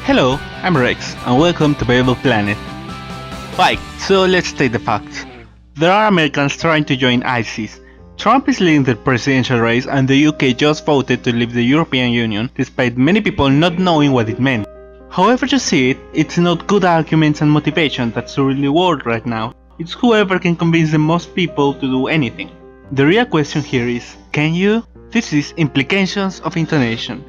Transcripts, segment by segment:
Hello, I'm Rex, and welcome to Bible Planet. Right, so let's state the facts. There are Americans trying to join ISIS. Trump is leading the presidential race, and the UK just voted to leave the European Union, despite many people not knowing what it meant. However you see it, it's not good arguments and motivation that's ruling the world right now. It's whoever can convince the most people to do anything. The real question here is, can you? This is implications of intonation.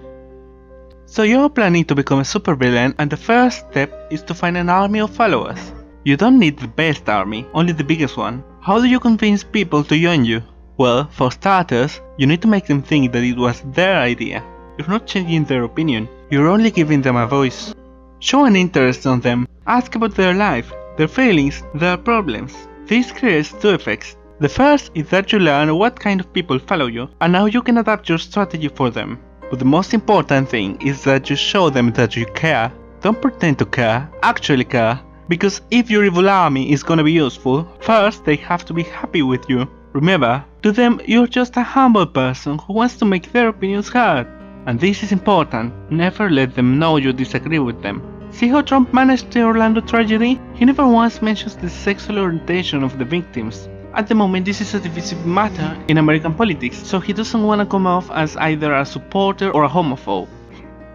So you're planning to become a supervillain, and the first step is to find an army of followers. You don't need the best army, only the biggest one. How do you convince people to join you? Well, for starters, you need to make them think that it was their idea. You're not changing their opinion, you're only giving them a voice. Show an interest on them, ask about their life, their feelings, their problems. This creates two effects. The first is that you learn what kind of people follow you, and how you can adapt your strategy for them. But the most important thing is that you show them that you care. Don't pretend to care, actually care. Because if your evil army is gonna be useful, first they have to be happy with you. Remember, to them you're just a humble person who wants to make their opinions heard. And this is important, never let them know you disagree with them. See how Trump managed the Orlando tragedy? He never once mentions the sexual orientation of the victims. At the moment this is a divisive matter in American politics, so he doesn't want to come off as either a supporter or a homophobe.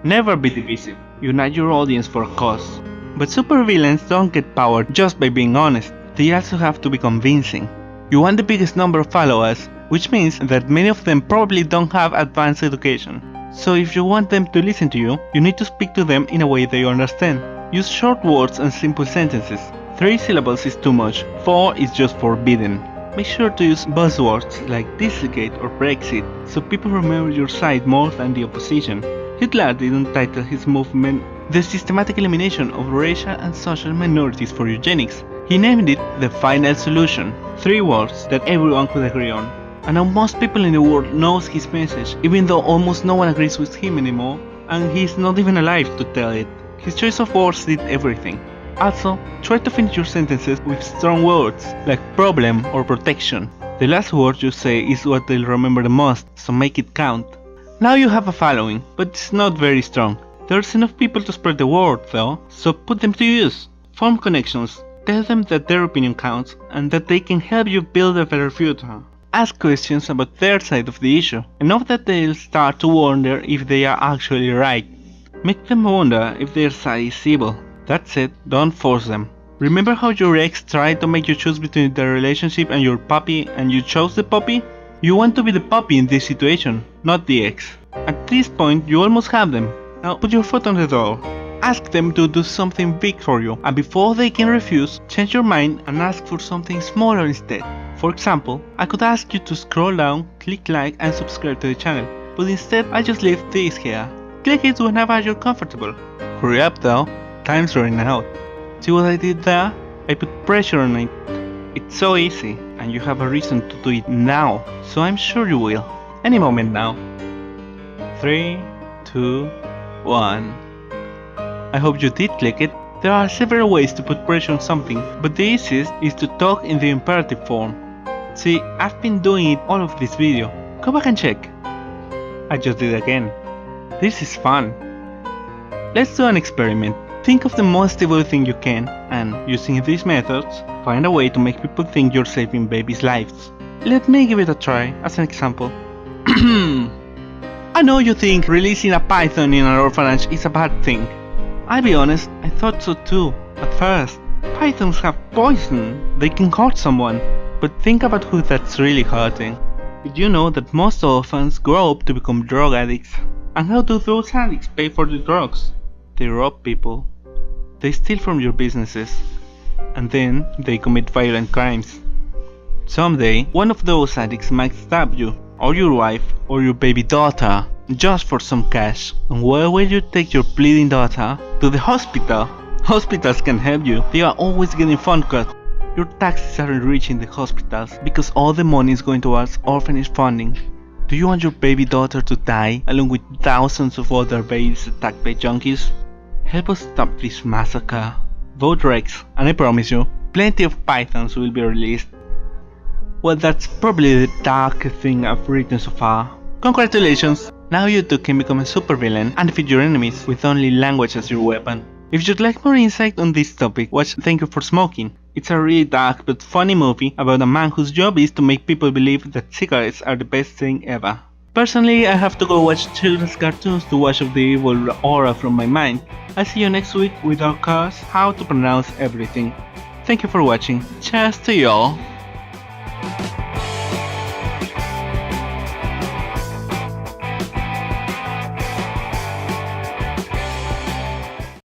Never be divisive, unite your audience for a cause. But supervillains don't get power just by being honest, they also have to be convincing. You want the biggest number of followers, which means that many of them probably don't have advanced education. So if you want them to listen to you, you need to speak to them in a way they understand. Use short words and simple sentences. 3 syllables is too much, 4 is just forbidden. Make sure to use buzzwords like Dieselgate or Brexit, so people remember your side more than the opposition. Hitler didn't title his movement The Systematic Elimination of Racial and Social Minorities for Eugenics. He named it The Final Solution. 3 words that everyone could agree on. And now most people in the world knows his message, even though almost no one agrees with him anymore, and he's not even alive to tell it. His choice of words did everything. Also, try to finish your sentences with strong words, like problem or protection. The last word you say is what they'll remember the most, so make it count. Now you have a following, but it's not very strong. There's enough people to spread the word though, so put them to use. Form connections, tell them that their opinion counts, and that they can help you build a better future. Ask questions about their side of the issue, enough that they'll start to wonder if they are actually right. Make them wonder if their side is evil. That's it, don't force them. Remember how your ex tried to make you choose between the relationship and your puppy, and you chose the puppy? You want to be the puppy in this situation, not the ex. At this point you almost have them. Now put your foot on the door. Ask them to do something big for you, and before they can refuse, change your mind and ask for something smaller instead. For example, I could ask you to scroll down, click like and subscribe to the channel, but instead I just leave this here. Click it whenever you're comfortable. Hurry up though, time's running out. See what I did there? I put pressure on it. It's so easy, and you have a reason to do it now, so I'm sure you will. Any moment now. 3, 2, 1. I hope you did click it. There are several ways to put pressure on something, but the easiest is to talk in the imperative form. See, I've been doing it all of this video. Go back and check. I just did it again. This is fun. Let's do an experiment. Think of the most evil thing you can, and using these methods, find a way to make people think you're saving babies' lives. Let me give it a try as an example. I know you think releasing a python in an orphanage is a bad thing. I'll be honest, I thought so too, at first. Pythons have poison, they can hurt someone. But think about who that's really hurting. Did you know that most orphans grow up to become drug addicts? And how do those addicts pay for the drugs? They rob people. They steal from your businesses. And then they commit violent crimes. Someday, one of those addicts might stab you, or your wife, or your baby daughter, just for some cash. And where will you take your bleeding daughter? To the hospital. Hospitals can help you. They are always getting fund cut. Your taxes aren't reaching the hospitals because all the money is going towards orphanage funding. Do you want your baby daughter to die along with thousands of other babies attacked by junkies? Help us stop this massacre. Vote Rex, and I promise you, plenty of pythons will be released. Well, that's probably the darkest thing I've written so far. Congratulations! Now you too can become a supervillain and defeat your enemies with only language as your weapon. If you'd like more insight on this topic, watch Thank You for Smoking. It's a really dark but funny movie about a man whose job is to make people believe that cigarettes are the best thing ever. Personally, I have to go watch children's cartoons to wash off the evil aura from my mind. I'll see you next week with our class How to Pronounce Everything. Thank you for watching. Cheers to y'all!